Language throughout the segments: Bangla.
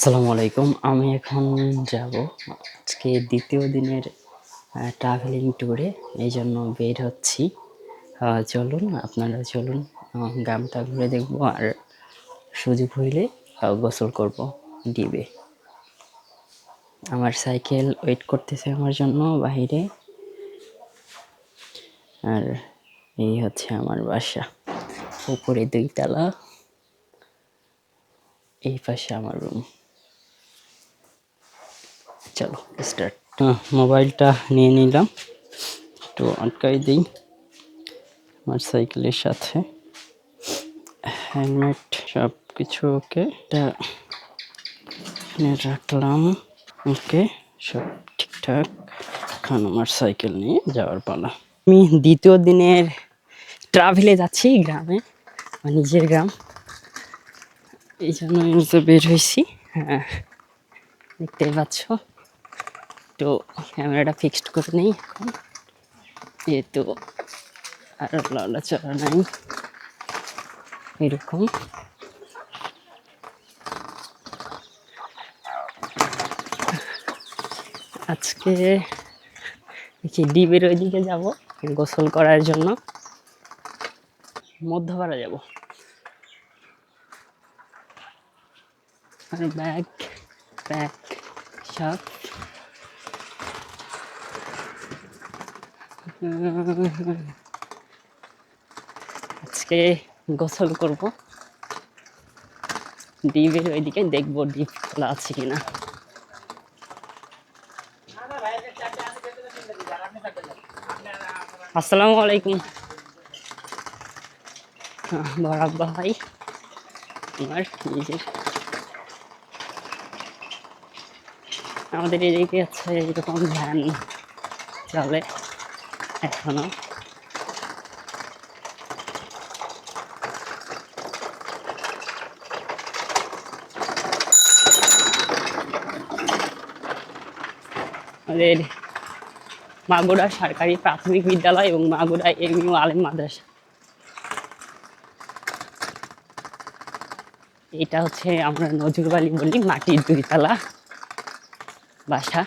আসসালামু আলাইকুম। আমি এখন যাব আজকে দ্বিতীয় দিনের ট্রাভেলিং ট্যুরে। এইজন্য বের হচ্ছি। চলুন, আপনারা চলুন। গ্রামটা ঘুরে দেখব, আর সুযোগ হইলে গোসল করব ডিবে। আমার সাইকেল ওয়েট করতেছে আমার জন্য বাহিরে। আর এই হচ্ছে আমার বাসা, উপরে 2 তলা, এই পাশে আমার রুম। চলো স্টার্ট। মোবাইলটা নিয়ে নিলাম, একটু আটকাই দিই আমার সাইকেলের সাথে। হেলমেট সব কিছু ওকে, এটা এখানে রাখলাম। ওকে, সব ঠিকঠাক। এখন আমার সাইকেল নিয়ে যাওয়ার পালা। আমি দ্বিতীয় দিনের ট্রাভেলে যাচ্ছি গ্রামে, আমার নিজের গ্রাম। এই জন্য নিচে বের হয়েছি। হ্যাঁ, দেখতেই পাচ্ছ। তো ক্যামেরাটা ফিক্সড করে নেই এখন, যেহেতু আর লড়াচড়া নাই এরকম। আজকে দেখি ডিবের ওইদিকে যাব গোসল করার জন্য। মধ্যপাড়া যাব। আর ব্যাগ প্যাক সব। আজকে গোসল করব ডিবের ওইদিকে, দেখবো ডিপ খোলা আছে কিনা। আসসালামু আলাইকুম। বড় আব্বা ভাই আমার নিজের। আমাদের এদিকে আছে এরকম ভ্যান চলে এখনো। আমাদের মাগুরা সরকারি প্রাথমিক বিদ্যালয় এবং মাগুরা এমইউ আলেম মাদ্রাসা। এটা হচ্ছে আমরা নজরুল বলি, মাটির 2 তলা বাসা।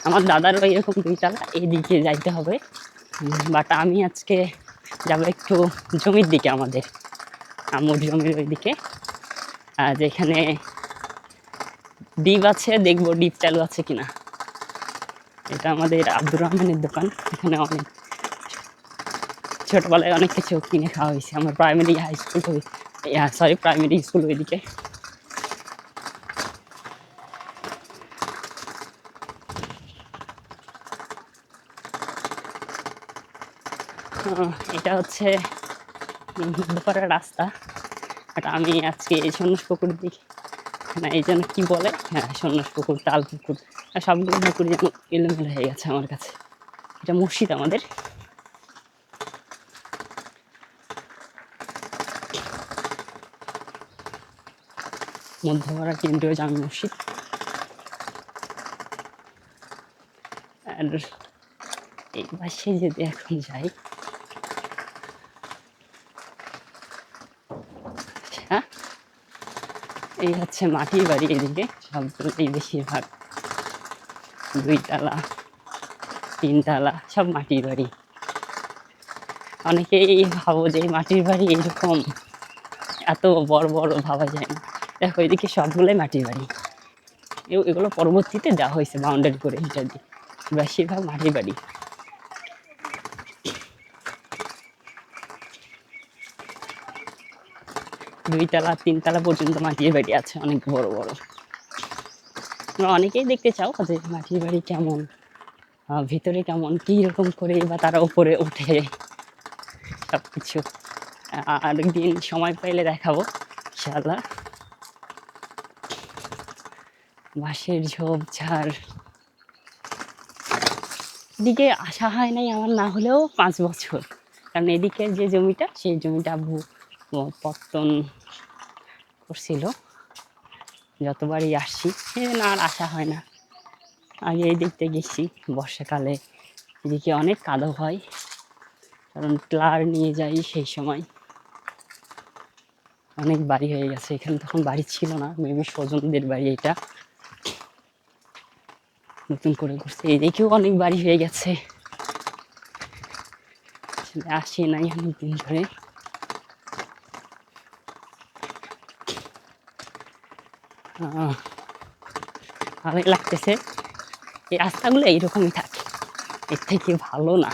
আমার দাদারও এরকম 2 তলা, এদিকে যাইতে হবে। বাট আমি আজকে যাবো একটু জমির দিকে, আমাদের আমুর জমির ওইদিকে, যেখানে ডিপ আছে, দেখবো ডিপ চালু আছে কিনা। এটা আমাদের আব্দুর রহমানের দোকান। এখানে অনেক ছোটবেলায় অনেক কিছু কিনে খাওয়া হয়েছে। আমার primary high school, primary school ওইদিকে। এটা হচ্ছে মধ্যপাড়ার রাস্তা। বাট আমি আজকে এই সন্ন্যাস পুকুর দিকে, না এই জন্য কি বলে, হ্যাঁ সন্ন্যাস পুকুর, তাল পুকুর, আর সবগুলো পুকুর যেন এলোমেলো হয়ে গেছে আমার কাছে। এটা মসজিদ আমাদের। মধ্যপাড়া কেন্দ্রীয় জামে মসজিদ। আর এই পাশে যদি এখন যাই, হ্যাঁ এই হচ্ছে মাটির বাড়ি। এদিকে সবগুলোই বেশিরভাগ 2 তলা 3 তলা সব মাটির বাড়ি। অনেকেই ভাবো যে মাটির বাড়ি এরকম এত বড় বড় ভাবা যায় না। দেখো এদিকে সবগুলোই মাটির বাড়ি। এগুলো পরবর্তীতে দেওয়া হয়েছে বাউন্ডারি করে, এটা দিয়ে বেশিরভাগ মাটির বাড়ি। দুই তলা 3 তলা পর্যন্ত মাটির বাড়ি আছে, অনেক বড় বড়। তোমরা অনেকেই দেখতে চাও যে মাটির বাড়ি কেমন, ভিতরে কেমন, কি রকম করে বা তারা উপরে উঠে, সবকিছু আরেকদিন সময় পাইলে দেখাবো ইনশাআল্লাহ। বাঁশের ঝোপঝাড় দিকে আসা হয় নাই আমার, না হলেও 5 বছর। কারণ এদিকের যে জমিটা, সেই জমিটা আব্বু পত্তন করছিল। যতবারই আসছি সেজন্য আর আসা হয় না। আগে এই দেখতে গেছি বর্ষাকালে, এদিকে অনেক কাদো হয়, কারণ ট্লার নিয়ে যাই সেই সময়। অনেক বাড়ি হয়ে গেছে। এখানে তখন বাড়ি ছিল না, মেবি স্বজনদের বাড়ি এটা, নতুন করে করছে। এদিকেও অনেক বাড়ি হয়ে গেছে, আসি নাই অনেকদিন ধরে। ভালোই লাগতেছে। এই রাস্তাগুলো এইরকমই থাকে, এর থেকে ভালো না।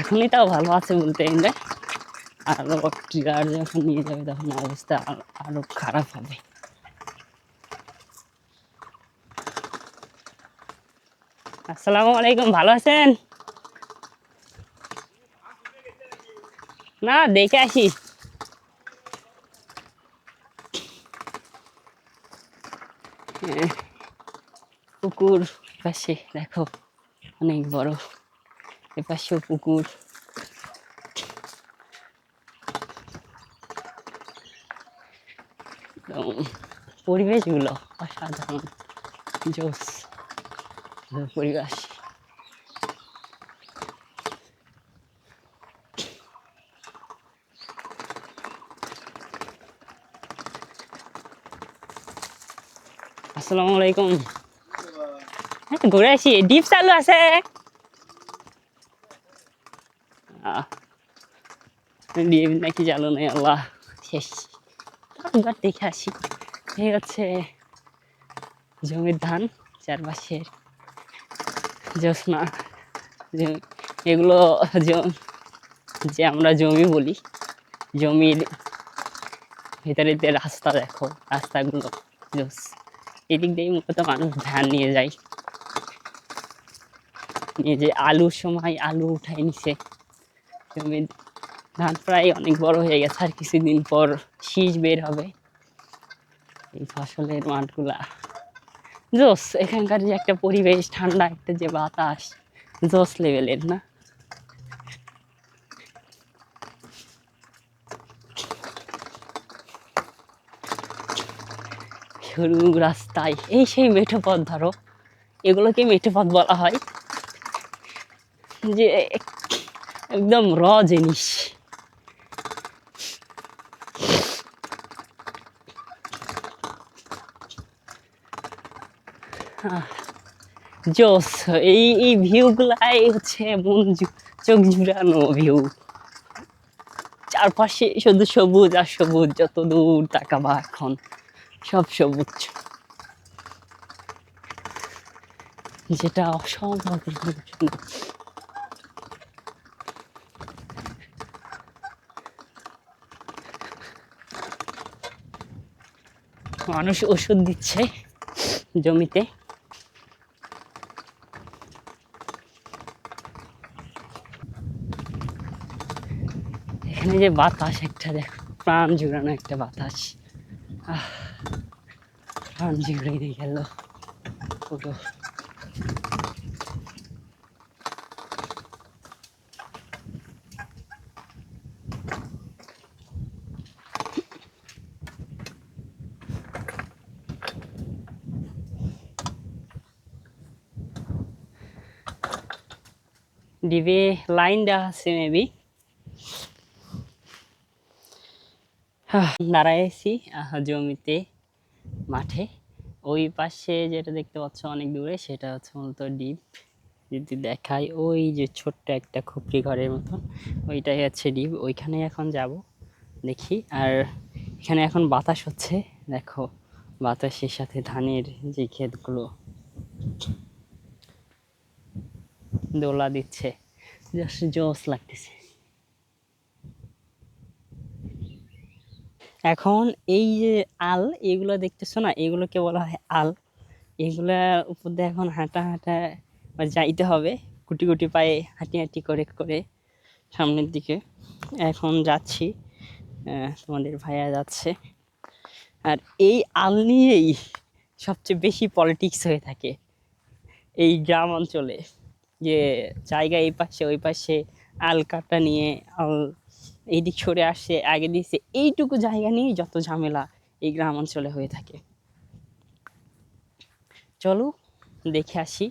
এখনই তাও ভালো আছে বলতে গেলে, আরো টিলার যখন নিয়ে যাবে তখন অবস্থা আরো খারাপ হবে। আসসালামু আলাইকুম, ভালো আছেন? না, দেখে আসি। পুকুর পাশে দেখো অনেক বড়, এপাশেও পুকুর। পরিবেশগুলো অসাধারণ, জোস পরিবেশ। আসসালামু আলাইকুম। হ্যাঁ, ঘুরে আসি। ডিপ চালু আছে? ডিপ নাকি চালু নেই? আল্লাহ, শেষ। এবার দেখে আসি। এই হচ্ছে জমির ধান, চারপাশে জ্যোৎস্না। এগুলো যে আমরা জমি বলি, জমির ভিতরে যে রাস্তা দেখো, রাস্তাগুলো জোস। এদিক দিয়ে মূলত মানুষ ধান নিয়ে যায়, নিয়ে যে আলুর সময় আলু উঠাই নিছে। জমির ধান প্রায় অনেক বড় হয়ে গেছে, আর কিছুদিন পর শীষ বের হবে। এই ফসলের মাঠগুলা জোস। এখানকার যে একটা পরিবেশ, ঠান্ডা একটা যে বাতাস, জোস লেভেলের না? সরু রাস্তায় এই সেই মেঠো পথ, ধরো এগুলোকে মেঠো পথ বলা হয়, যে একদম র জিনিস। জোস। এই ভিউ গুলাই হচ্ছে মন চোখ জুড়ানো ভিউ। চারপাশে শুধু সবুজ আর সবুজ, যত দূর তাকাবা এখন সব সবুজ, যেটা অসম্ভব সুন্দর। মানুষ ওষুধ দিচ্ছে জমিতে। এখানে যে বাতাস একটা দেখো, প্রাণ জুড়ানো একটা বাতাস। প্রাণ জুড়ে দিয়ে গেল পুরো। ডিবে লাইন দেওয়া আছে মেবি। দাঁড়াইছি জমিতে, মাঠে। ওই পাশে যেটা দেখতে পাচ্ছ অনেক দূরে, সেটা হচ্ছে মূলত ডিপ। যদি দেখাই, ওই যে ছোট্ট একটা খুপড়ি ঘরের মতন, ওইটাই হচ্ছে ডিপ। ওইখানে এখন যাব, দেখি। আর এখানে এখন বাতাস হচ্ছে, দেখো বাতাসের সাথে ধানের যে ক্ষেতগুলো দোলা দিচ্ছে, জাস্ট জোস লাগতেছে। এখন এই যে আল, এগুলো দেখতেছো না, এগুলোকে বলা হয় আল। এগুলা উপর দিয়ে এখন হাঁটা হাঁটা যাইতে হবে, গুটি গুটি পায়ে হাঁটি হাঁটি করে করে সামনের দিকে এখন যাচ্ছি। তোমাদের ভাইয়া যাচ্ছে। আর এই আল নিয়েই সবচেয়ে বেশি পলিটিক্স হয়ে থাকে এই গ্রাম অঞ্চলে, যে জায়গা এই পাশে ওই পাশে আল কাটা নিয়ে, আল এইদিক সরে আসছে আগে দিচ্ছে, এইটুকু জায়গা নিয়ে যত ঝামেলা এই গ্রাম অঞ্চলে হয়ে থাকে। চলো দেখে আসি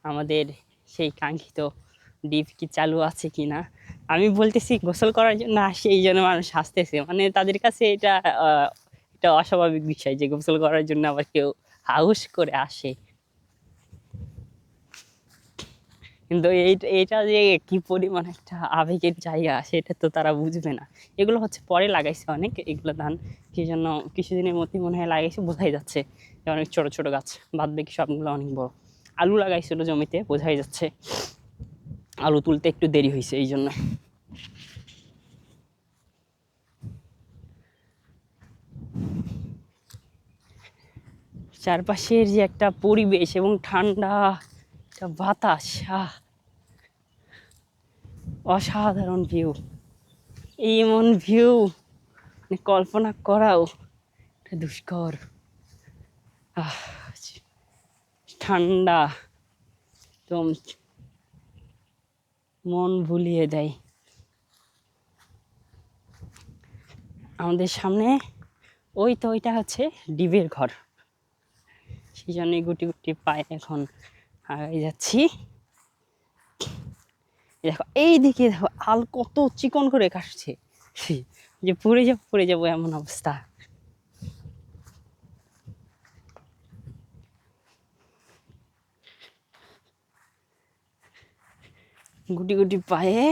আমাদের সেই কাঙ্ক্ষিত ডিপ কি চালু আছে কি না। আমি বলতেছি গোসল করার জন্য আসে, এই জন্য মানুষ হাসতেছে, মানে তাদের কাছে এটা এটা অস্বাভাবিক বিষয় যে গোসল করার জন্য আবার কেউ হাউস করে আসে। কিন্তু এইটা যে কি পরিমাণ একটা আবেগের জায়গা সেটা তো তারা বুঝবে না। এগুলো হচ্ছে পরে লাগাইছে অনেক, এগুলো ধান কি জন্য কিছুদিনের মধ্যে মনে হয় লাগাইছে, বোঝাই যাচ্ছে যে অনেক ছোট ছোট গাছ, বাদ বাকি সবগুলো অনেক বড়। আলু লাগাইছিল জমিতে, বোঝাই যাচ্ছে আলু তুলতে একটু দেরি হয়েছে এই জন্য। চারপাশের যে একটা পরিবেশ এবং ঠান্ডা একটা বাতাস, অসাধারণ ভিউ। এমন ভিউ কল্পনা করাও দুষ্কর। ঠান্ডা একদম মন ভুলিয়ে দেয়। আমাদের সামনে ওই তো ওইটা হচ্ছে ডিবের ঘর, সেই জন্যই গুটি গুটি পায়ে এখন আগাই যাচ্ছি। দেখো এইদিকে দেখো আল কত চিকন করে কাটছে, যে পড়ে যাবো এমন অবস্থা। গুটি গুটি পায়ে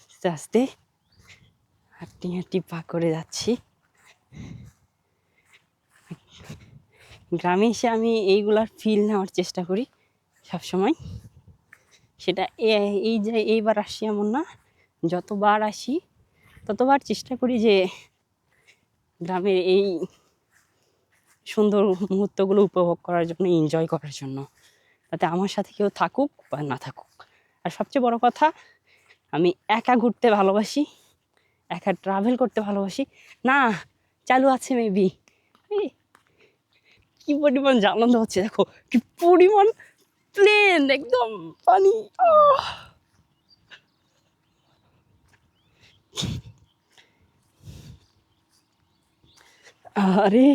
আস্তে আস্তে হাঁটি হাঁটি পা করে যাচ্ছি। গ্রামে এসে আমি এইগুলার ফিল নেওয়ার চেষ্টা করি সবসময়। সেটা এই যে এইবার আসি এমন না, যতবার আসি ততবার চেষ্টা করি যে গ্রামের এই সুন্দর মুহূর্তগুলো উপভোগ করার জন্য, এনজয় করার জন্য, তাতে আমার সাথে কেউ থাকুক বা না থাকুক। আর সবচেয়ে বড় কথা, আমি একা ঘুরতে ভালোবাসি, একা ট্রাভেল করতে ভালোবাসি। না চালু আছে মেবি, কি পরিমাণ আনন্দ হচ্ছে দেখো, কি পরিমাণ প্লেন, একদম পানি। আরে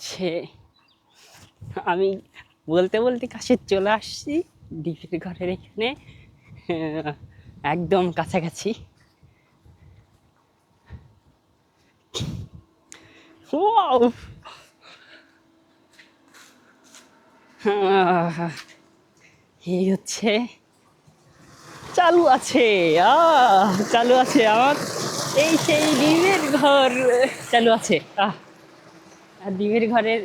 সে আমি বলতে বলতে কাছে চলে আসছি ডিপের ঘরের এখানে, একদম কাছাকাছি। ওয়াও, এই হচ্ছে চালু আছে, চালু আছে আমার এই সেই ডিমের ঘর, চালু আছে। আর ডিমের ঘরের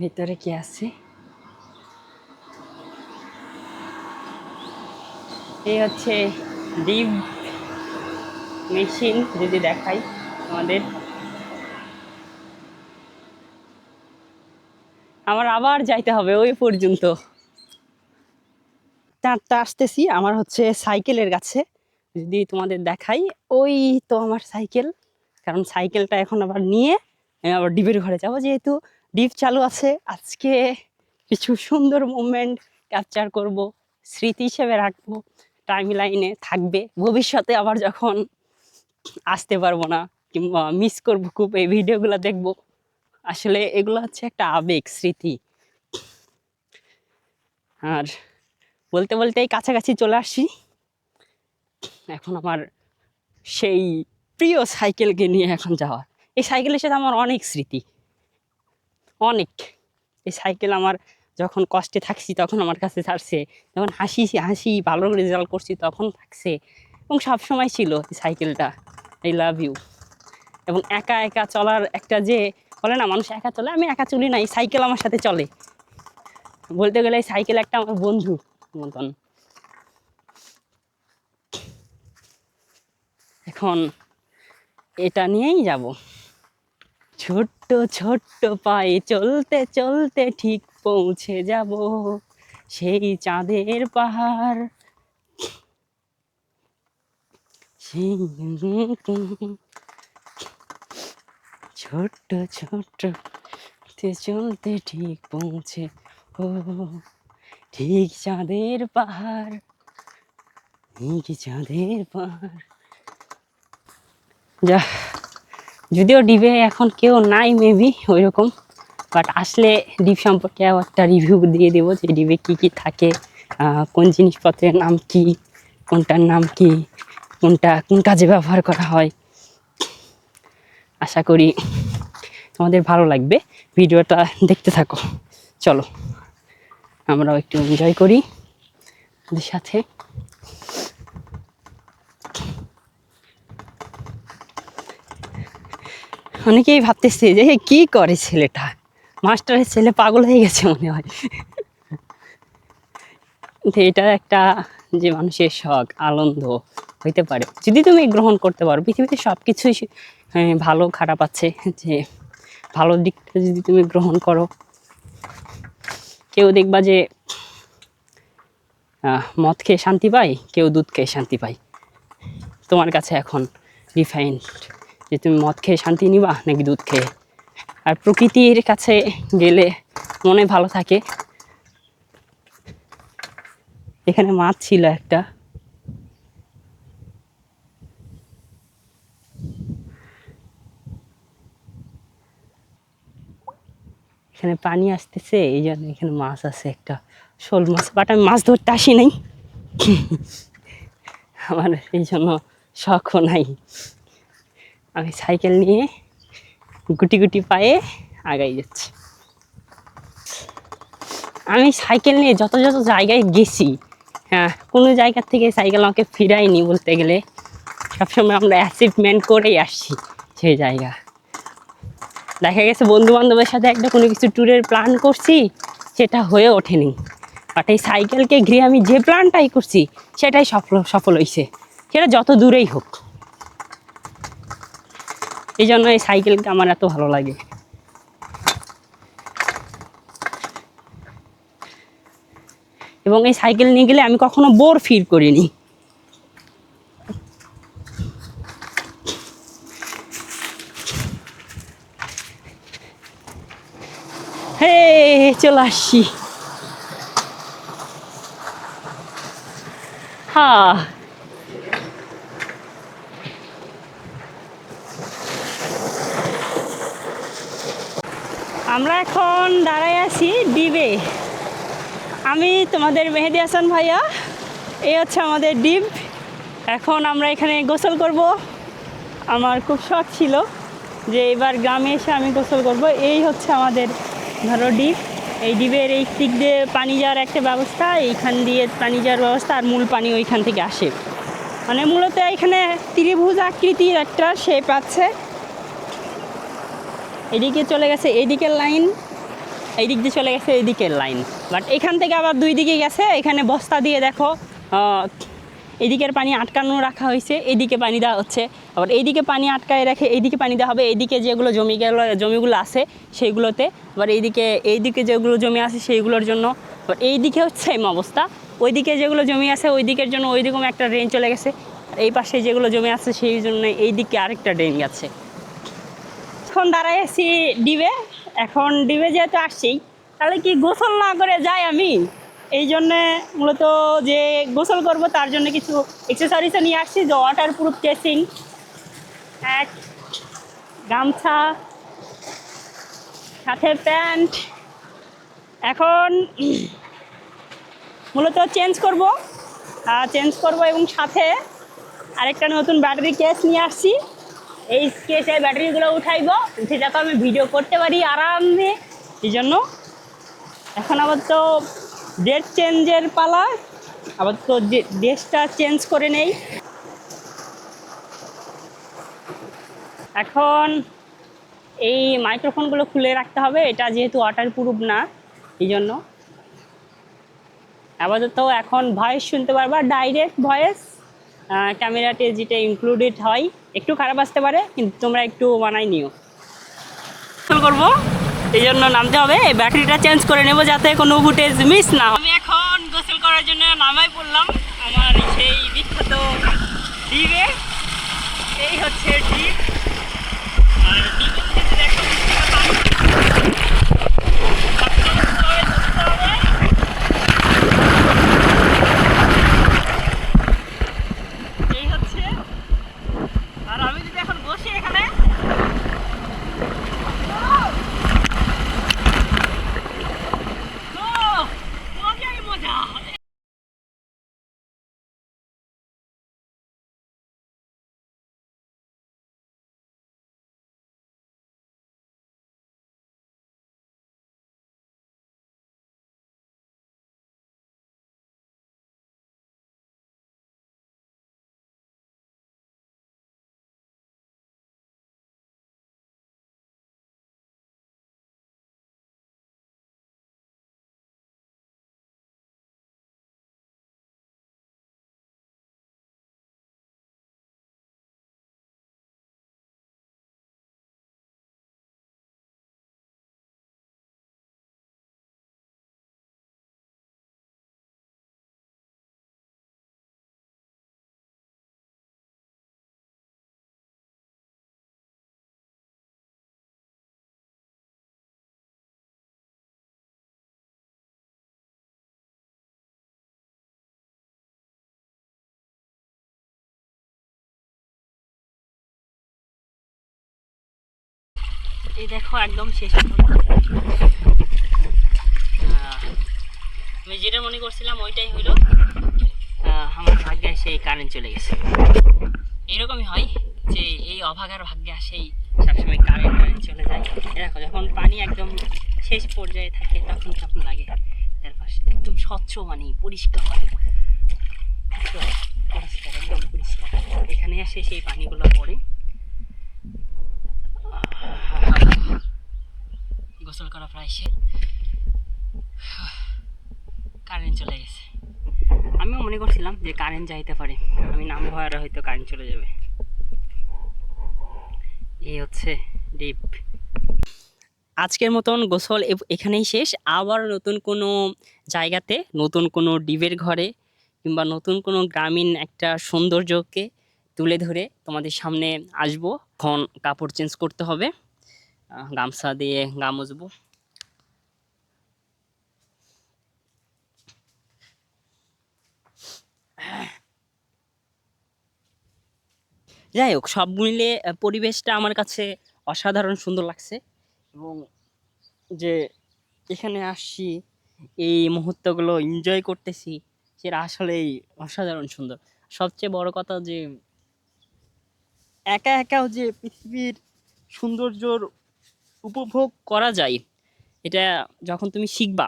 ভিতরে কি আছে, এই হচ্ছে ডিপ মেশিন, যদি দেখাই আমাদের। আমার আবার যাইতে হবে ওই পর্যন্ত, টাঁটতে আসতেছি। আমার হচ্ছে সাইকেলের কাছে, যদি তোমাদের দেখাই, ওই তো আমার সাইকেল। কারণ সাইকেলটা এখন আবার নিয়ে আমি আবার ডিপের ঘরে যাবো, যেহেতু ডিপ চালু আছে। আজকে কিছু সুন্দর মুভমেন্ট ক্যাপচার করব, স্মৃতি হিসেবে রাখবো, টাইম লাইনে থাকবে। ভবিষ্যতে আবার যখন আসতে পারবো না কিংবা মিস করবো খুব, এই ভিডিওগুলো দেখবো। আসলে এগুলো হচ্ছে একটা আবেগ, স্মৃতি। আর বলতে বলতে এই কাছাকাছি চলে আসি। এখন আমার সেই প্রিয় সাইকেলকে নিয়ে এখন যাওয়া। এই সাইকেলের সাথে আমার অনেক স্মৃতি, অনেক। এই সাইকেল আমার যখন কষ্টে থাকছি তখন আমার কাছে থাকছে, যখন হাসি হাসি ভালো রেজাল্ট করছি তখন থাকছে, এবং সবসময় ছিল এই সাইকেলটা। I love you. এবং একা একা চলার একটা যে বলে না মানুষ একা চলে, আমি একা চলি না, এই সাইকেল আমার সাথে চলে। বলতে গেলে এই সাইকেল একটা আমার বন্ধু মতন। এখন এটা নিয়েই যাব। ছোট্ট ছোট্ট পায়ে চলতে চলতে ঠিক পৌঁছে যাব সেই চাঁদের পাহাড়, সেই ছোট্ট ছোট্ট চলতে ঠিক পৌঁছে, ও ঠিক চাঁদের পাহাড়, ঠিক চাঁদের পাহাড়। যা, যদিও ডিবে এখন কেউ নাই মেবি ওইরকম, বাট আসলে ডিপ সম্পর্কে একটা রিভিউ দিয়ে দেবো যে ডিপে কী কী থাকে, কোন জিনিসপত্রের নাম কি, কোনটার নাম কি, কোনটা কোন কাজে ব্যবহার করা হয়। আশা করি তোমাদের ভালো লাগবে, ভিডিওটা দেখতে থাকো। চলো আমরাও একটু এনজয় করি ওদের সাথে। অনেকেই ভাবতেছে যে কি করে ছেলেটা, মাস্টারের ছেলে পাগল হয়ে গেছে মনে হয়। এটা একটা যে মানুষের শখ আনন্দ হইতে পারে যদি তুমি গ্রহণ করতে পারো। পৃথিবীতে সব কিছুই ভালো খারাপ আছে, যে ভালো দিকটা যদি তুমি গ্রহণ করো। কেউ দেখবা যে মদ খেয়ে শান্তি পায়, কেউ দুধ খেয়ে শান্তি পায়। তোমার কাছে এখন ডিফাইন্ড যে তুমি মদ খেয়ে শান্তি নিবা নাকি দুধ খেয়ে। আর প্রকৃতির কাছে গেলে মনে ভালো থাকে। এখানে মাছ ছিল একটা, এখানে পানি আসতেছে এই জন্য এখানে মাছ আছে একটা শোল মাছ, বাট আমি মাছ ধরতে আসি নাই। আমার এই জন্য শখও নাই। আমি সাইকেল নিয়ে গুটি গুটি পায়ে আগাই যাচ্ছি। আমি সাইকেল নিয়ে যত যত জায়গায় গেছি, হ্যাঁ কোনো জায়গা থেকে সাইকেল আমাকে ফিরাইনি বলতে গেলে। সবসময় আমরা অ্যাচিভমেন্ট করেই আসছি সেই জায়গা। দেখা গেছে বন্ধু বান্ধবের সাথে একটা কোনো কিছু ট্যুরের প্ল্যান করছি, সেটা হয়ে ওঠেনি। বাট এই সাইকেলকে ঘিরে আমি যে প্ল্যানটাই করছি সেটাই সফল হয়েছে, সেটা যত দূরেই হোক। এই জন্য এই সাইকেলকে আমার এত ভালো লাগে। এবং এই সাইকেল নিয়ে গেলে আমি কখনো বোর ফিল করিনি। হে চলে আসছি। হ্যাঁ আমরা এখন দাঁড়াই আছি ডিবে। আমি তোমাদের মেহেদি হাসান ভাইয়া, এই হচ্ছে আমাদের ডিপ। এখন আমরা এখানে গোসল করব। আমার খুব শখ ছিল যে এবার গ্রামে এসে আমি গোসল করব। এই হচ্ছে আমাদের ধরো ডিপ। এই ডিপের এই দিক দিয়ে পানি যাওয়ার একটা ব্যবস্থা, এইখান দিয়ে পানি যাওয়ার ব্যবস্থা, আর মূল পানি ওইখান থেকে আসে। মানে মূলত এখানে ত্রিভুজ আকৃতির একটা শেপ আছে। এদিকে চলে গেছে এইদিকের লাইন, এই দিক দিয়ে চলে গেছে এইদিকের লাইন। বাট এখান থেকে আবার দুই দিকে গেছে। এখানে বস্তা দিয়ে দেখো এদিকের পানি আটকানো রাখা হয়েছে, এইদিকে পানি দেওয়া হচ্ছে। আবার এইদিকে পানি আটকায় রেখে এইদিকে পানি দেওয়া হবে। এইদিকে যেগুলো জমিগুলো আছে সেইগুলোতে, আবার এইদিকে যেগুলো জমি আছে সেইগুলোর জন্য। আবার এইদিকে হচ্ছে সেম অবস্থা, ওইদিকে যেগুলো জমি আছে ওই দিকের জন্য ওইরকম একটা ড্রেন চলে গেছে। এই পাশে যেগুলো জমি আছে সেই জন্য এইদিকে আরেকটা ড্রেন গেছে। এখন দাঁড়াই আছি ডিবে। এখন ডিবে যেহেতু আসছি, তাহলে কি গোসল না করে যাই আমি। এই জন্যে মূলত যে গোসল করব তার জন্য কিছু এক্সেসরিজও নিয়ে আসছি, যে ওয়াটার প্রুফ কেসিং, এক গামছা, সাথে প্যান্ট। এখন মূলত চেঞ্জ করব এবং সাথে আরেকটা নতুন ব্যাটারি কেস নিয়ে আসছি। এই কেসে ব্যাটারিগুলো উঠে যাতে আমি ভিডিও করতে পারি আরামে। এই জন্য এখন আবার তো ডেট চেঞ্জের পালা, আবার তো ড্রেসটা চেঞ্জ করে নেই। এখন এই মাইক্রোফোনগুলো খুলে রাখতে হবে, এটা যেহেতু ওয়াটার প্রুফ না, এই জন্য আপাতত এখন ভয়েস শুনতে পারবা, ডাইরেক্ট ভয়েস। ক্যামেরাতে যেটা ইনক্লুডেড হয়, একটু খারাপ আসতে পারে কিন্তু তোমরা একটু মানাই নিও। গোসল করবো এই জন্য নামতে হবে, এই ব্যাটারিটা চেঞ্জ করে নেব যাতে কোনো ফুটেজ মিস না হয়। আমি এখন গোসল করার জন্য নামাই পড়লাম আমার সেই বিখ্যাত ডিপে। এই হচ্ছে ডিপ। আর ডিপের যদি দেখো এই হচ্ছে। আর আমি যদি এখন বসি এখানে এই দেখো একদম শেষ। আমি যেটা মনে করছিলাম ওইটাই হইলো। আমার ভাগ্যে সেই কারেন্ট চলে গেছে। এরকমই হয় যে এই অভাগার ভাগ্যে আসেই সবসময় কারেন্ট চলে যায়। দেখো যখন পানি একদম শেষ পর্যায়ে থাকে তখন কেমন লাগে। তারপর একদম স্বচ্ছ মানে পরিষ্কার পরিষ্কার একদম পরিষ্কার। এখানে এসে সেই পানিগুলো পড়ে। গোসল করা প্রায় শেষ। কারেন্ট চলে গেছে। আমিও মনে করছিলাম যে কারেন্ট যাইতে পারে, আমি নামবো আর হয়তো কারেন্ট চলে যাবে। এই হচ্ছে ডিপ। আজকের মতন গোসল এখানেই শেষ। আবার নতুন কোনো জায়গাতে, নতুন কোনো ডিপের ঘরে কিংবা নতুন কোনো গ্রামীণ একটা সৌন্দর্যকে তুলে ধরে তোমাদের সামনে আসবো। এখন কাপড় চেঞ্জ করতে হবে, গামছা দিয়ে গা মুছবো। যাই হোক, সব মিলে পরিবেশটা আমার কাছে অসাধারণ সুন্দর লাগছে। এবং যে এখানে আসছি, এই মুহূর্তগুলো এনজয় করতেছি, সেটা আসলেই অসাধারণ সুন্দর। সবচেয়ে বড় কথা যে একা একাও যে পৃথিবীর সৌন্দর্যর উপভোগ করা যায়, এটা যখন তুমি শিখবা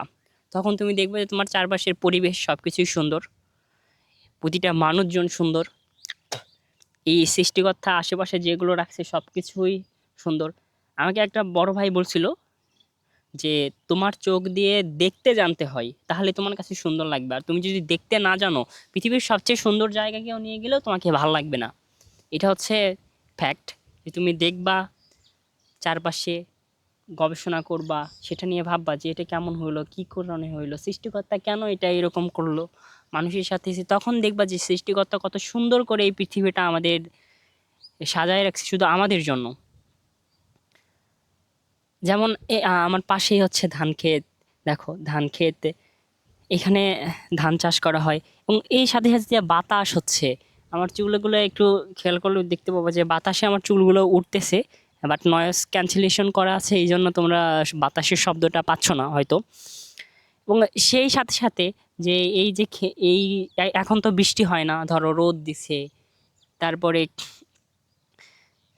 তখন তুমি দেখবে যে তোমার চারপাশের পরিবেশ সব কিছুই সুন্দর, প্রতিটা মানুষজন সুন্দর, এই সৃষ্টিকর্তা আশেপাশে যেগুলো রাখছে সব কিছুই সুন্দর। আমাকে একটা বড় ভাই বলছিল যে তোমার চোখ দিয়ে দেখতে জানতে হয়, তাহলে তোমার কাছে সুন্দর লাগবে। আর তুমি যদি দেখতে না জানো, পৃথিবীর সবচেয়ে সুন্দর জায়গা কেউ নিয়ে গেলেও তোমাকে ভালো লাগবে না। এটা হচ্ছে ফ্যাক্ট। যে তুমি দেখবা চারপাশে, গবেষণা করবা, সেটা নিয়ে ভাববা যে এটা কেমন হইলো, কী কারণে হইলো, সৃষ্টিকর্তা কেন এটা এরকম করলো মানুষের সাথে, তখন দেখবা যে সৃষ্টিকর্তা কত সুন্দর করে এই পৃথিবীটা আমাদের সাজায় রাখছে শুধু আমাদের জন্য। যেমন আমার পাশেই হচ্ছে ধান ক্ষেত। দেখো ধান ক্ষেত, এখানে ধান চাষ করা হয় এবং এই সাথে সাথে যে বাতাস হচ্ছে, আমার চুলগুলো একটু খেয়াল করলে দেখতে পাবো যে বাতাসে আমার চুলগুলো উঠতেছে। বাট নয়েজ ক্যান্সেলেশন করা আছে, এই জন্য তোমরা বাতাসের শব্দটা পাচ্ছ না হয়তো। এবং সেই সাথে সাথে যে এই যে এই এখন তো বৃষ্টি হয় না, ধরো রোদ দিছে, তারপরে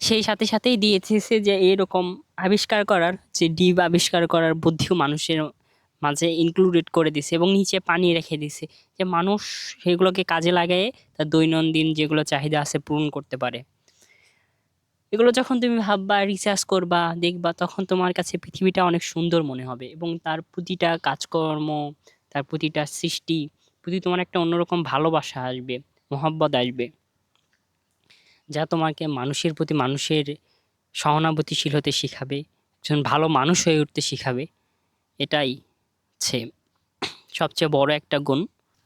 সেই সাথে সাথেই দিয়েছে যে এরকম আবিষ্কার করার, যে ডিপ আবিষ্কার করার বুদ্ধিও মানুষের মাঝে ইনক্লুডেড করে দিছে এবং নিচে পানি রেখে দিছে, যে মানুষ সেগুলোকে কাজে লাগায়ে তার দৈনন্দিন যেগুলো চাহিদা আছে পূরণ করতে পারে। এগুলো যখন তুমি ভাববা, রিসার্চ করবা, দেখবা, তখন তোমার কাছে পৃথিবীটা অনেক সুন্দর মনে হবে এবং তার প্রতিটা কাজকর্ম, তার প্রতিটা সৃষ্টি প্রতি তোমার একটা অন্যরকম ভালোবাসা আসবে, মহব্বত আসবে, যা তোমাকে মানুষের প্রতি মানুষের সহানুভূতিশীল হতে শিখাবে, একজন ভালো মানুষ হয়ে উঠতে শিখাবে। এটাই হচ্ছে সবচেয়ে বড় একটা গুণ।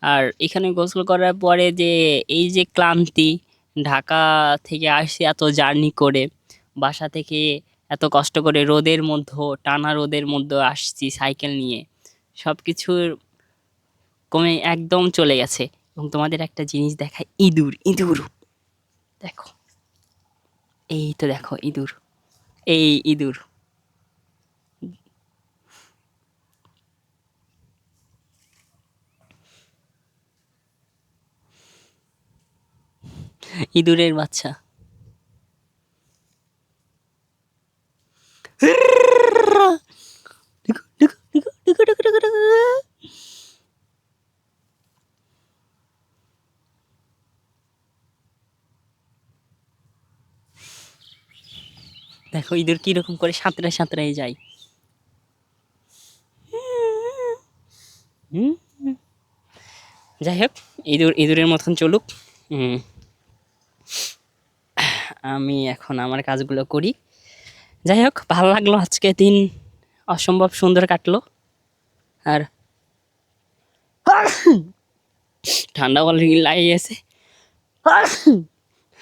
আর এখানে গোসল করার পরে যে এই যে ক্লান্তি, ঢাকা থেকে আসছি এত জার্নি করে, বাসা থেকে এত কষ্ট করে রোদের মধ্যে, টানা রোদের মধ্যে আসছি সাইকেল নিয়ে, সব কিছুর কমে একদম চলে গেছে। এবং তোমাদের একটা জিনিস দেখায়, ইঁদুর। ইঁদুর দেখো, এই তো দেখো ইঁদুর, এই ইঁদুর। ইঁদুরের বাচ্চা। দেখো ইঁদুর কিরকম করে সাঁতরায় সাঁতরায় যায়। যাই হোক, ইঁদুরের মতন চলুক। আমি এখন আমার কাজগুলো করি। যাই হোক, ভালো লাগলো, আজকে দিন অসম্ভব সুন্দর কাটলো। আর ঠান্ডা অলরেডি লাগে গেছে,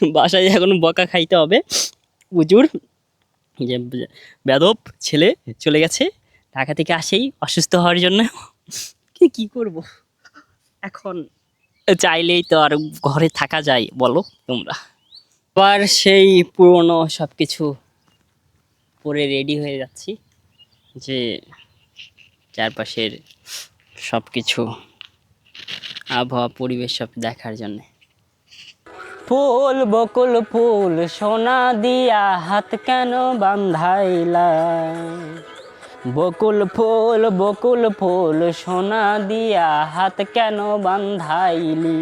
বাসায় এখন বকা খাইতে হবে প্রচুর, যে বেদব ছেলে চলে গেছে ঢাকা থেকে আসেই অসুস্থ হওয়ার জন্য। কি করব এখন, চাইলেই তো আর ঘরে থাকা যায় বলো তোমরা। আবার সেই পুরনো সব কিছু পরে রেডি হয়ে যাচ্ছি যে চারপাশের সব কিছু আবহাওয়া পরিবেশ সব দেখার জন্য। ফুল বকুল ফুল সোনা দিয়া হাত কেন বান্ধাইলা, বকুল ফুল সোনা দিয়া হাত কেন বান্ধাইলি,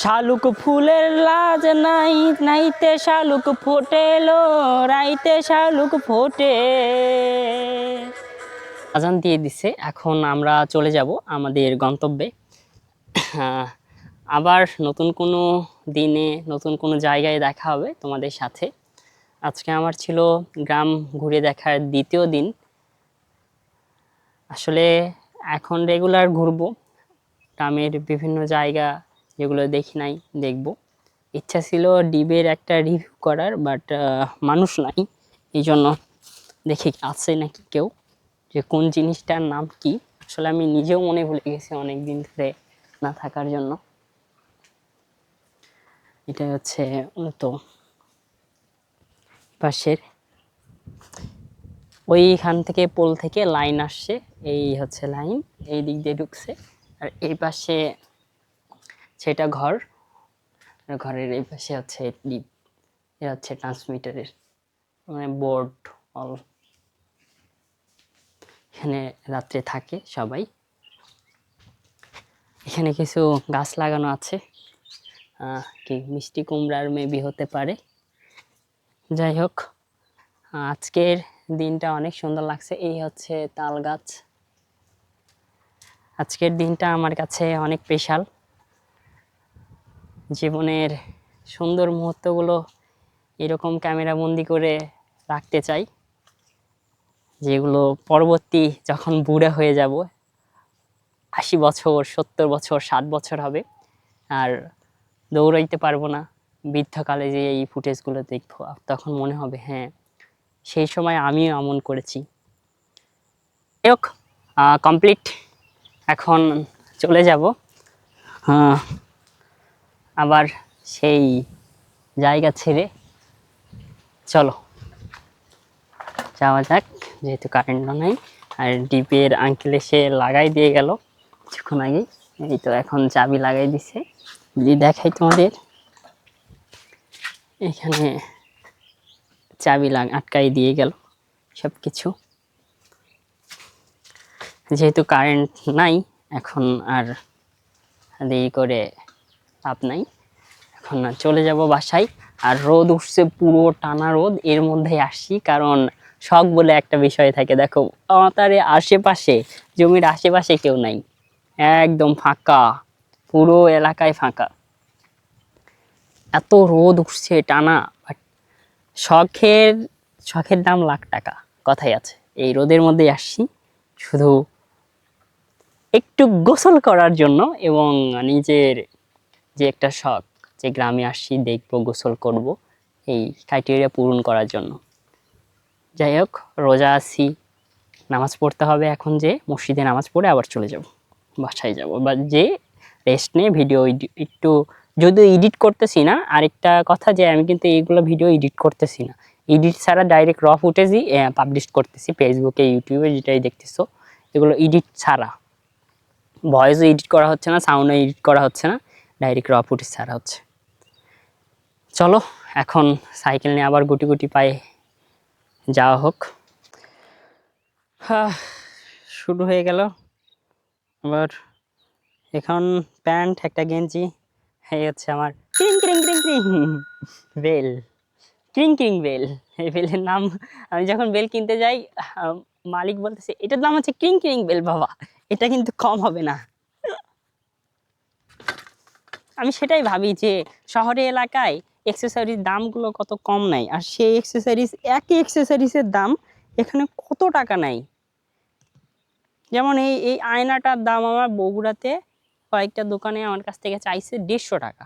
শালুক ফুলের লাজ নাই নাইতে শালুক ফোটেলো, রাইতে শালুক ফোটে। আজান দিয়ে দিছে, এখন আমরা চলে যাব আমাদের গন্তব্যে। আবার নতুন কোনো দিনে নতুন কোনো জায়গায় দেখা হবে তোমাদের সাথে। আজকে আমার ছিল গ্রাম ঘুরে দেখার দ্বিতীয় দিন। আসলে এখন রেগুলার ঘুরবো গ্রামের বিভিন্ন জায়গা, যেগুলো দেখি নাই দেখব। ইচ্ছা ছিল ডিবের একটা রিভিউ করার, বাট মানুষ নাই, এই জন্য দেখি আছে নাকি কেউ, যে কোন জিনিসটার নাম কি। আসলে আমি নিজেও মনে ভুলে গেছি অনেক দিন ধরে না থাকার জন্য। এটা হচ্ছে মূলত পাশের ওইখান থেকে পোল থেকে লাইন আসছে, এই হচ্ছে লাইন, এই দিক দিয়ে ঢুকছে। আর এই পাশে সেটা ঘর, ঘরের এই পাশে হচ্ছে ডিপ, এটা হচ্ছে ট্রান্সমিটারের মানে বোর্ড অল। এখানে রাত্রে থাকে সবাই। এখানে কিছু গাছ লাগানো আছে, কি মিষ্টি কুমড়ার মেবি হতে পারে। যাই হোক, আজকের দিনটা অনেক সুন্দর লাগছে। এই হচ্ছে তাল গাছ। আজকের দিনটা আমার কাছে অনেক স্পেশাল। জীবনের সুন্দর মুহূর্তগুলো এরকম ক্যামেরা বন্দি করে রাখতে চাই, যেগুলো পরবর্তী যখন বুড়া হয়ে যাব, 80 বছর 70 বছর 60 বছর হবে, আর দৌড়াইতে পারবো না, বৃদ্ধকালে যে এই ফুটেজগুলো দেখবো, তখন মনে হবে হ্যাঁ সেই সময় আমিও এমন করেছি। হোক, কমপ্লিট। এখন চলে যাব আবার সেই জায়গা ছেড়ে। চলো যাওয়া যাক, যেহেতু কারেন্টও নাই। আর ডিপের আঙ্কেল এসে লাগাই দিয়ে গেল কিছুক্ষণ আগেই, এই তো এখন চাবি লাগাই দিছে। যদি দেখাই তোমাদের, এখানে চাবি আটকাই দিয়ে গেল সব কিছু। যেহেতু কারেন্ট নাই এখন আর দেরি করে লাভ নাই, এখন চলে যাব বাসায়। আর রোদ উঠছে, পুরো টানা রোদ, এর মধ্যেই আসছি কারণ শখ বলে একটা বিষয় থাকে। দেখো আমাদের আশেপাশে, জমির আশেপাশে কেউ নাই, একদম ফাঁকা, পুরো এলাকায় ফাঁকা, এত রোদ উঠছে টানা। শখের দাম লাখ টাকা, কথাই আছে। এই রোদের মধ্যেই আসছি শুধু একটু গোসল করার জন্য, এবং নিজের যে একটা শখ, যে গ্রামে আসছি দেখবো গোসল করব, এই ক্রাইটেরিয়া পূরণ করার জন্য। যাই হোক, রোজা আছি, নামাজ পড়তে হবে এখন, যে মসজিদে নামাজ পড়ে আবার চলে যাব, বাসায় যাব, বা যে রেস্ট নিয়ে ভিডিও একটু, যদিও এডিট করতেছি না। আরেকটা কথা, যে আমি কিন্তু এইগুলো ভিডিও এডিট করতেছি না, এডিট ছাড়া ডাইরেক্ট র ফুটেজই পাবলিশ করতেছি ফেসবুকে ইউটিউবে, যেটাই দেখতেছো এগুলো এডিট ছাড়া। ভয়েসও এডিট করা হচ্ছে না, সাউন্ডও এডিট করা হচ্ছে না, ডাইরেক্ট র ফুটেজ ছাড়া হচ্ছে। চলো এখন সাইকেল নিয়ে আবার গুটি গুটি পায়ে যাওয়া হোক। শুরু হয়ে গেল আবার। এখন প্যান্ট, একটা গেঞ্জি, এই হচ্ছে আমার ক্রিং ক্রিং ক্রিং ক্রিং বেল, ক্রিং ক্রিং বেল। এই বেলের নাম, আমি যখন বেল কিনতে যাই মালিক বলতেছে এটার দাম হচ্ছে ক্রিং ক্রিং বেল। বাবা, এটা কিন্তু কম হবে না। আমি সেটাই ভাবি যে শহরে এলাকায় অ্যাক্সেসরিজ দামগুলো কত কম নাই, আর সেই অ্যাক্সেসরিজ, একই অ্যাক্সেসরিজের দাম এখানে কত টাকা নাই। যেমন এই আয়নাটার দাম আমার বগুড়াতে কয়েকটা দোকানে আমার কাছ থেকে চাইছে 150 টাকা,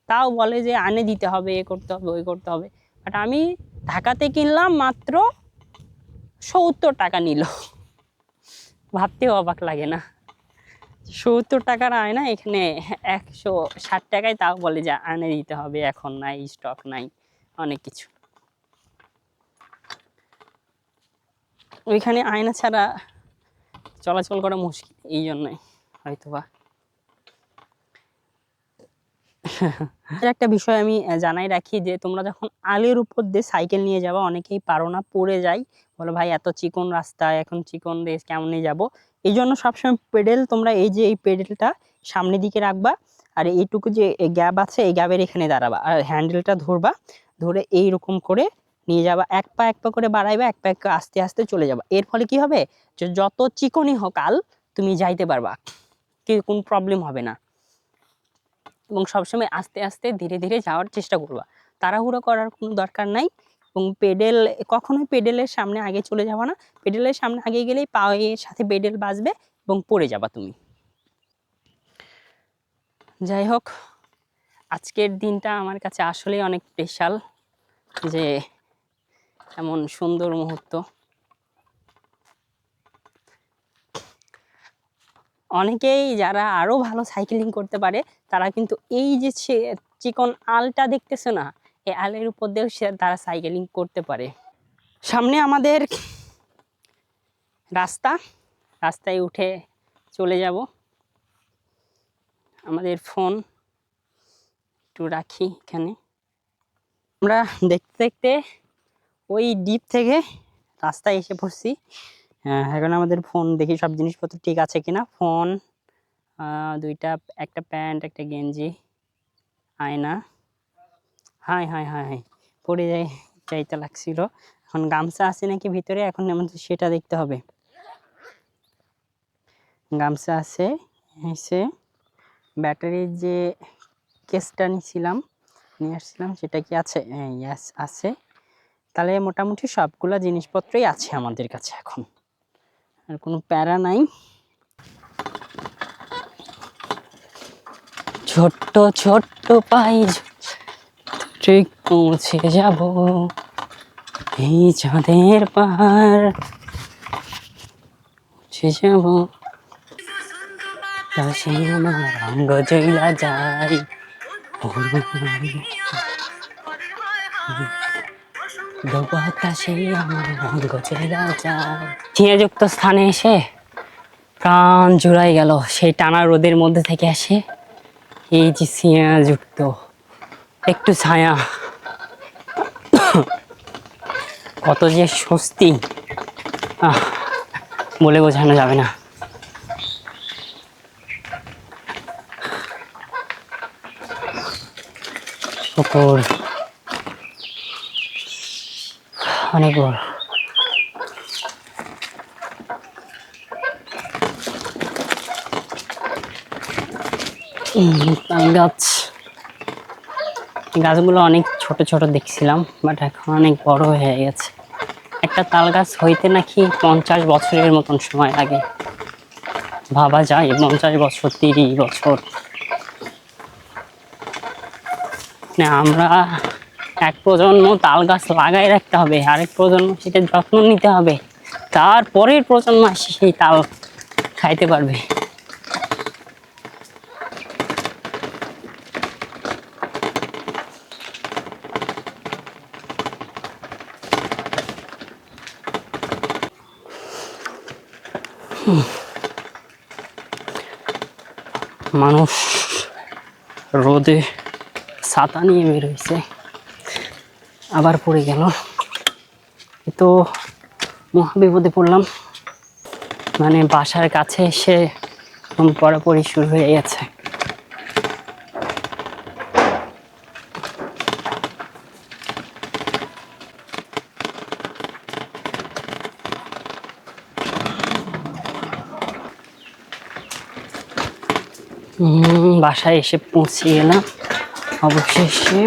তাও বলে যে আনে দিতে হবে, এ করতে হবে, ওই করতে হবে। বাট আমি ঢাকাতে কিনলাম, মাত্র 70 টাকা নিল। ভাবতেও অবাক লাগে না, 70 টাকার আয়না এখানে 160 টাকায়, তাও বলে যে আনে দিতে হবে, এখন নাই, স্টক নাই, অনেক কিছু। ওইখানে আয়না ছাড়া চলাচল করা মুশকিল, এই জন্যই হয়তোবা। একটা বিষয় আমি জানাই রাখি যে তোমরা যখন আলের উপর দিয়ে সাইকেল নিয়ে যাবো, অনেকেই পারো না, পড়ে যাই, বলো ভাই এত চিকন রাস্তায় এখন চিকন রেস কেমনে যাব। এই জন্য সবসময় পেডেল তোমরা এই যে এই পেডেলটা সামনের দিকে রাখবা, আর এইটুকু যে গ্যাপ আছে এই গ্যাপের এখানে দাঁড়াবা, আর হ্যান্ডেলটা ধরবা, ধরে এইরকম করে নিয়ে যাবা, এক পা করে বাড়াইবা, এক পা আস্তে আস্তে চলে যাবা। এর ফলে কি হবে, যে যত চিকনই হোক আল তুমি যাইতে পারবা, কি কোনো প্রবলেম হবে না। এবং সবসময় আস্তে আস্তে ধীরে ধীরে যাওয়ার চেষ্টা করবা, তাড়াহুড়ো করার কোনো দরকার নাই। এবং পেডেল কখনোই পেডেলের সামনে আগে চলে যাবা না, পেডেলের সামনে আগে গেলেই পায়ের সাথে পেডেল বাজবে এবং পড়ে যাবা তুমি। যাই হোক, আজকের দিনটা আমার কাছে আসলেই অনেক স্পেশাল, যে এমন সুন্দর মুহূর্ত। অনেকেই যারা আরো ভালো সাইকেলিং করতে পারে তারা কিন্তু এই যে চিকন আলটা দেখতেছে না, এই আলের উপর দিয়েও তারা সাইকেলিং করতে পারে। সামনে আমাদের রাস্তায় উঠে চলে যাব। আমাদের ফোন একটু রাখি এখানে। আমরা দেখতে দেখতে ওই ডিপ থেকে রাস্তায় এসে পড়ছি। এখন আমাদের ফোন দেখি সব জিনিসপত্র ঠিক আছে কিনা। ফোন, দুইটা, একটা প্যান্ট, একটা গেঞ্জি, আয়না, হাই হাই হাই পড়ে যাইতে লাগছিল। এখন গামছা আছে নাকি ভিতরে, এখন আমাদের সেটা দেখতে হবে। গামছা আছে, এসে ব্যাটারির যে কেসটা নিয়ে আসছিলাম সেটা কি আছে? ইয়াস আছে। তাহলে মোটামুটি সবগুলা জিনিসপত্রই আছে আমাদের কাছে, এখন আর কোনো প্যারা নাই। ছোট্ট ছোট্ট পাই ঠিক পৌঁছে যাব এই চাঁদের পাহাড়, পৌঁছে যাব আমার রঙ্গ জইলা যাই। ছিয়াযুক্ত স্থানে এসে প্রাণ জুড়াই গেল, সেই টানা রোদের মধ্যে থেকে আসে এই যে ছিয়াযুক্ত একটু ছায়া, কত যে স্বস্তি বলে বোঝানো যাবে না। পুকুর অনেক বড়, গাছগুলো অনেক ছোট ছোট দেখছিলাম, বাট এখন অনেক বড় হয়ে গেছে। একটা তাল গাছ হইতে নাকি 50 বছরের মতন সময় লাগে, ভাবা যায় 50 বছর, 30 বছর। আমরা এক প্রজন্ম তাল গাছ লাগাই রাখতে হবে, আরেক প্রজন্ম সেটা যত্ন নিতে হবে, তারপরের প্রজন্ম এসে সেই তাল খাইতে পারবে। মানুষ রোদে ছাতা নিয়ে বেরোইছে, আবার পড়ে গেল, তো মহাবিপদে পড়লাম। মানে বাসার কাছে এসে পড়াপড়ি শুরু হয়ে গেছে। বাসায় এসে পৌঁছে গেলাম অবশেষে।